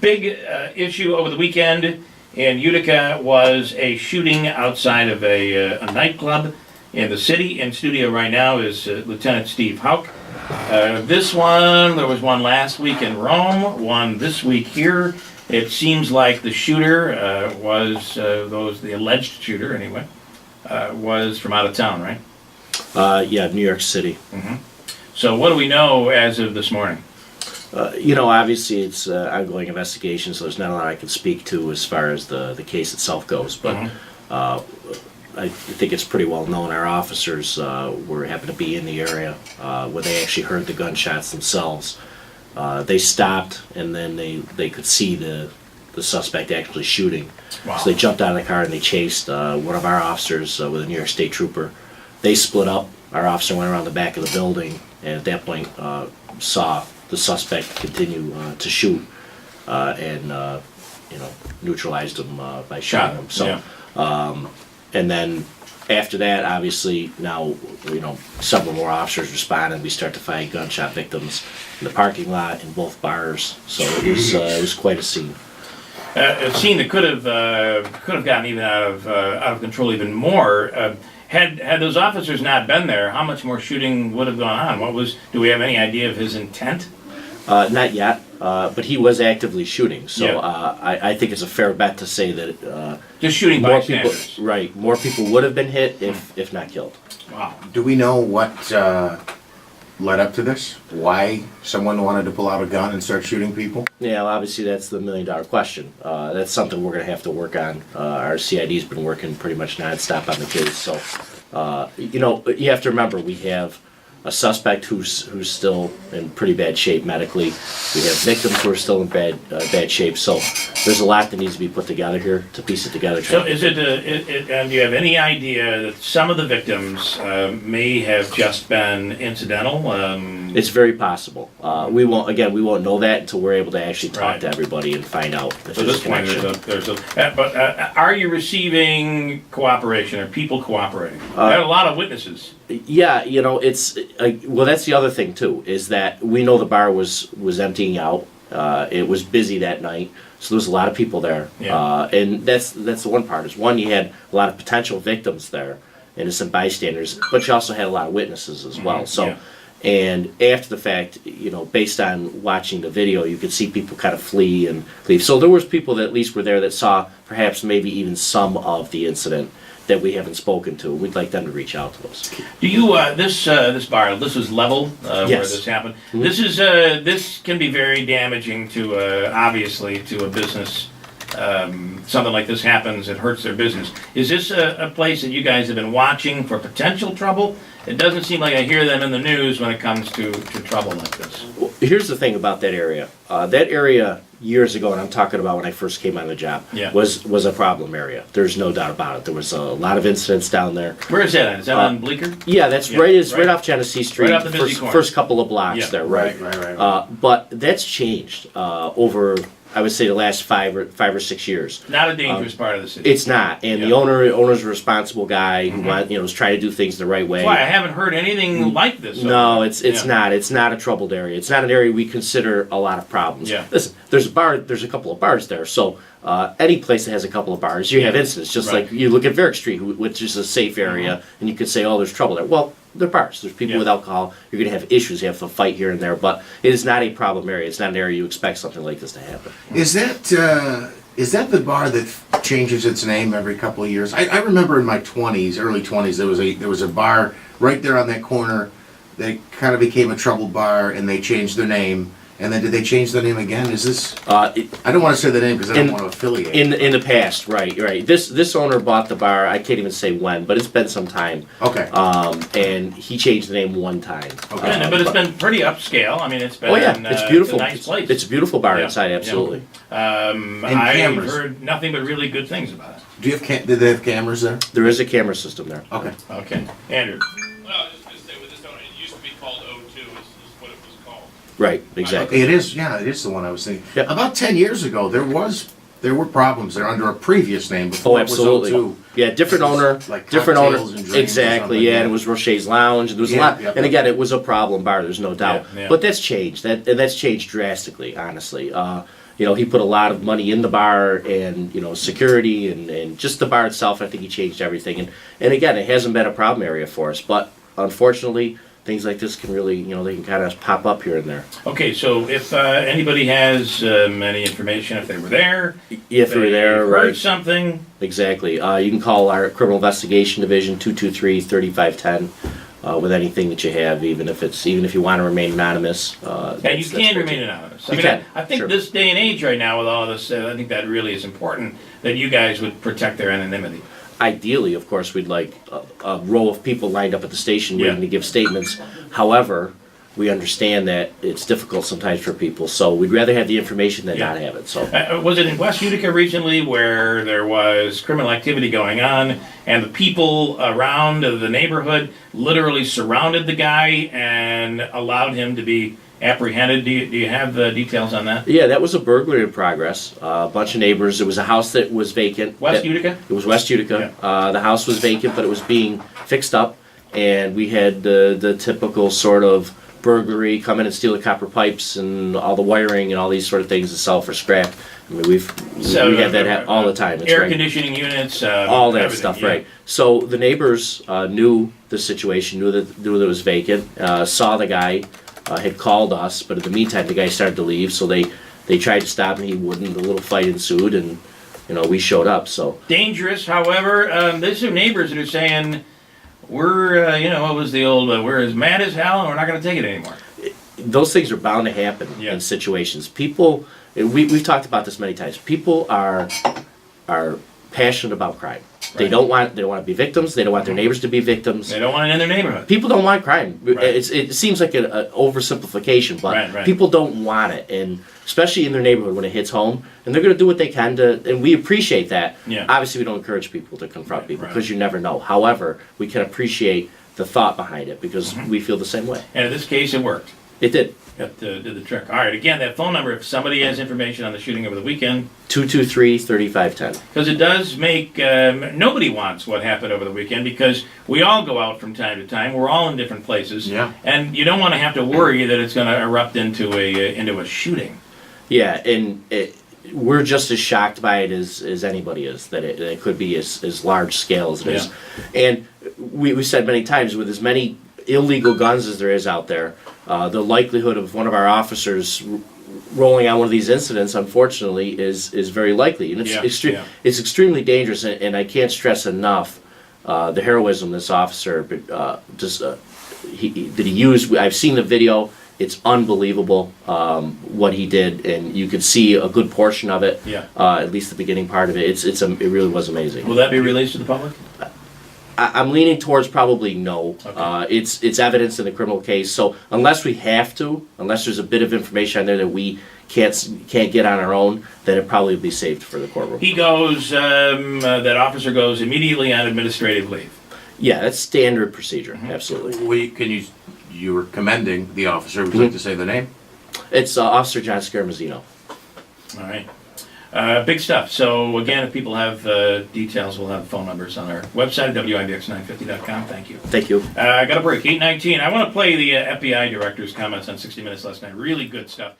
big issue over the weekend in Utica was a shooting outside of a nightclub in the city. In studio right now is Lieutenant Steve Hauck. This one, there was one last week in Rome, one this week here. It seems like the shooter the alleged shooter anyway, was from out of town, right? Yeah, New York City. Mm-hmm. So what do we know as of this morning? Obviously it's ongoing investigation, so there's not a lot I can speak to as far as the case itself goes, but I think it's pretty well known. Our officers happened to be in the area when they actually heard the gunshots themselves. They stopped, and then they could see the suspect actually shooting. Wow. So they jumped out of the car and they chased one of our officers with a New York State trooper. They split up. Our officer went around the back of the building, and at that point saw the suspect continue to shoot and neutralized him by shooting him. So, yeah. And then after that, obviously now several more officers responded. We start to find gunshot victims in the parking lot in both bars. So it was quite a scene. A scene that could have gotten even out of control even more. Had those officers not been there, how much more shooting would have gone on? Do we have any idea of his intent? Not yet, but he was actively shooting. So Yeah. I think it's a fair bet to say that Just shooting more bystanders. people, right? More people would have been hit if not killed. Wow. Do we know what led up to this? Why someone wanted to pull out a gun and start shooting people? Yeah, well, obviously that's the $1,000,000 question. That's something we're going to have to work on. Our CID's been working pretty much nonstop on the case. So, you have to remember we have a suspect who's still in pretty bad shape medically. We have victims who are still in bad shape. So there's a lot that needs to be put together here to piece it together. So is it, and do you have any idea that some of the victims may have just been incidental? It's very possible. We won't know that until we're able to actually talk Right. to everybody and find out if So there's this a point, connection. but are you receiving cooperation? Are people cooperating? I had a lot of witnesses. Yeah, it's well. That's the other thing too, is that we know the bar was emptying out. It was busy that night, so there was a lot of people there. Yeah. And that's the one part. Is one, you had a lot of potential victims there, innocent bystanders, but you also had a lot of witnesses as well. So. Yeah. And after the fact, based on watching the video, you could see people kind of flee and leave. So there was people that at least were there that saw perhaps maybe even some of the incident that we haven't spoken to. We'd like them to reach out to us. Do you this bar? This was level where Yes. this happened. Mm-hmm. This can be very damaging to obviously to a business. Something like this happens, it hurts their business. Is this a place that you guys have been watching for potential trouble? It doesn't seem like I hear them in the news when it comes to trouble like this. Well, here's the thing about that area. That area years ago, and I'm talking about when I first came on the job, Yeah. was a problem area. There's no doubt about it. There was a lot of incidents down there. Where is that at? Is that on Bleecker? Yeah, that's Yeah, right. right. Off Genesee Street. Right off the busy corner. First couple of blocks Yeah, there, right? Right. But that's changed over, I would say, the last 5 or 6 years. Not a dangerous part of the city. It's not, and Yeah. the owner's a responsible guy who was trying to do things the right way. That's why I haven't heard anything like this. No, it's Yeah. not. It's not a troubled area. It's not an area we consider a lot of problems. Yeah. Listen, there's a couple of bars there. So any place that has a couple of bars, you have incidents. Just Right. like you look at Varick Street, which is a safe area, and you could say, oh, there's trouble there. Well, they're bars. There's people Yeah. with alcohol. You're going to have issues. You have to fight here and there. But it is not a problem area. It's not an area you expect something like this to happen. Is that the bar that changes its name every couple of years? I remember in my early 20s, there was a bar right there on that corner that kind of became a troubled bar, and they changed their name. And then did they change the name again? Is this? I don't want to say the name because I don't want to affiliate. In the past, right. This owner bought the bar. I can't even say when, but it's been some time. Okay. And he changed the name one time. Okay. But it's been pretty upscale. I mean, it's been. Oh yeah, it's beautiful. It's a nice place. It's a beautiful bar Yeah. inside, absolutely. And I've cameras. heard nothing but really good things about it. Did they have cameras there? There is a camera system there. Okay. Okay, Andrew. Well, I was just going to say, with this owner, it used to be called O2, is what it was called. Right, exactly. It is. Yeah, it is the one I was thinking. Yep. About 10 years ago, there were problems there under a previous name before Oh, absolutely. it was O2. Yeah, different owner, Like different owner. cocktails and drinks or Exactly. something, Yeah, yeah. and it was Roche's Lounge. And there was a Yeah, lot. yep. And again, it was a problem bar. There's no doubt. Yeah. But that's changed. That's changed drastically, honestly. he put a lot of money in the bar and, security and just the bar itself. I think he changed everything. And again, it hasn't been a problem area for us, but unfortunately, things like this can really, they can kind of pop up here and there. Okay, so if anybody has any information, if they were there, If you're there, heard right. something, Exactly. You can call our Criminal Investigation Division 223-3510 with anything that you have, even if you want to remain anonymous. and you can remain anonymous. You can, I think sure. this day and age right now with all this, I think that really is important that you guys would protect their anonymity. Ideally, of course, we'd like a row of people lined up at the station Yeah. waiting to give statements. However, we understand that it's difficult sometimes for people, so we'd rather have the information than Yeah. not have it. So, Was it in West Utica recently where there was criminal activity going on and the people around the neighborhood literally surrounded the guy and allowed him to be apprehended? Do you have details on that? yeah, that was a burglary in progress. A bunch of neighbors. It was a house that was vacant. West Utica? It was West Utica. The house was vacant, but it was being fixed up, and we had the typical sort of burglary, come in and steal the copper pipes and all the wiring and all these sort of things to sell for scrap. I mean, we have that all the time. It's Air right. conditioning units, All that everything, stuff, yeah. right? So the neighbors knew the situation, knew that it was vacant, saw the guy, had called us, but in the meantime, the guy started to leave, so they tried to stop him. He wouldn't. A little fight ensued, and we showed up. So Dangerous, however, there's some neighbors that are saying, we're, what was the old, we're as mad as hell and we're not going to take it anymore. those things are bound to happen Yeah. in situations. People, we've talked about this many times. People are passionate about crime. They Right. don't want to be victims. They don't want their neighbors to be victims. They don't want it in their neighborhood. People don't want crime. Right. It seems like an oversimplification, but Right. people don't want it, and especially in their neighborhood when it hits home, and they're going to do what they can to, and we appreciate that. Yeah. Obviously, we don't encourage people to confront people right. because you never know. However, we can appreciate the thought behind it because we feel the same way. And in this case, it worked. It did. It did the trick. All right, again, that phone number, if somebody has information on the shooting over the weekend, 223-3510. because it does make, nobody wants what happened over the weekend because we all go out from time to time. We're all in different places. Yeah. And you don't want to have to worry that it's going to erupt into a shooting. Yeah, and we're just as shocked by it as anybody is, that it could be as large scale as it is. And we said many times, with as many illegal guns as there is out there, the likelihood of one of our officers rolling on one of these incidents, unfortunately, is very likely. And it's extremely dangerous, and I can't stress enough the heroism this officer that he used. I've seen the video. It's unbelievable what he did, and you could see a good portion of it. Yeah. At least the beginning part of it. It really was amazing. Will that be released to the public? I'm leaning towards probably no. Okay. It's evidence in the criminal case, so unless we have to, unless there's a bit of information on there that we can't get on our own, then it probably will be saved for the courtroom. He goes, that officer goes immediately on administrative leave. Yeah, that's standard procedure. Absolutely. You were commending the officer. Would you like to say the name? It's Officer John Scaramazino. All right. Big stuff. So again, if people have details, we'll have phone numbers on our website at WIBX950.com. Thank you. Thank you. I got a break. 8:19. I want to play the FBI director's comments on 60 Minutes last night. Really good stuff.